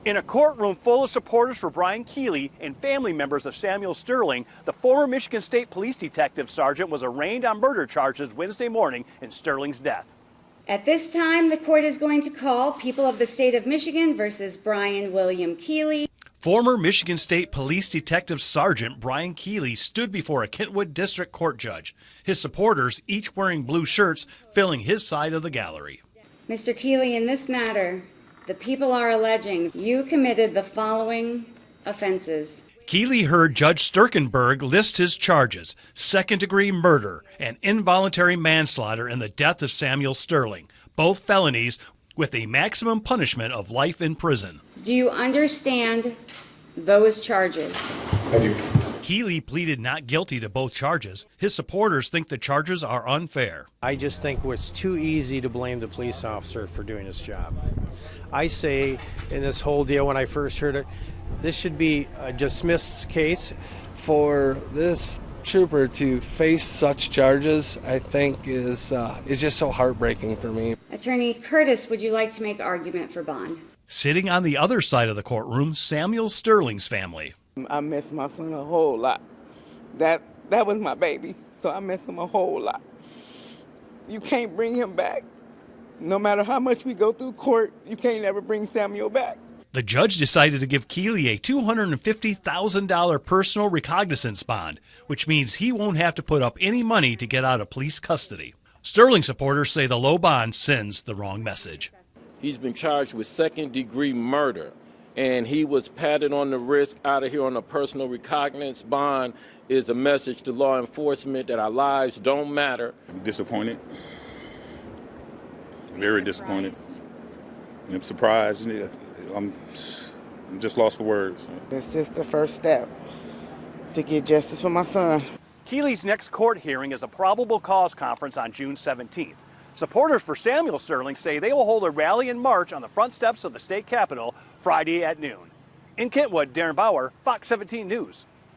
In a courtroom full of supporters for Brian Keeley and family members of Samuel Sterling, the former Michigan State Police Detective Sergeant was arraigned on murder charges Wednesday morning in Sterling's death. At this time, the court is going to call People of the State of Michigan versus Brian William Keeley. Former Michigan State Police Detective Sergeant Brian Keeley stood before a Kentwood District Court judge, his supporters each wearing blue shirts filling his side of the gallery. Mr. Keeley, in this matter, the people are alleging you committed the following offenses. Keeley heard Judge Sturkenberg list his charges: second-degree murder and involuntary manslaughter in the death of Samuel Sterling, both felonies with a maximum punishment of life in prison. Do you understand those charges? I do. Keeley pleaded not guilty to both charges. His supporters think the charges are unfair. I just think it's too easy to blame the police officer for doing his job. I say in this whole deal, when I first heard it, this should be a dismissed case. For this trooper to face such charges, I think is just so heartbreaking for me. Attorney Curtis, would you like to make argument for bond? Sitting on the other side of the courtroom, Samuel Sterling's family. I miss my son a whole lot. That was my baby, so I miss him a whole lot. You can't bring him back. No matter how much we go through court, you can't ever bring Samuel back. The judge decided to give Keeley a $250,000 personal recognizance bond, which means he won't have to put up any money to get out of police custody. Sterling supporters say the low bond sends the wrong message. He's been charged with second-degree murder, and he was patted on the wrist out of here on a personal recognizance bond. Is a message to law enforcement that our lives don't matter. I'm disappointed. Very disappointed. I'm surprised. I'm just lost for words. It's just the first step to get justice for my son. Keeley's next court hearing is a probable cause conference on June 17th. Supporters for Samuel Sterling say they will hold a rally and march on the front steps of the state capitol Friday at noon. In Kentwood, Darren Bauer, Fox 17 News.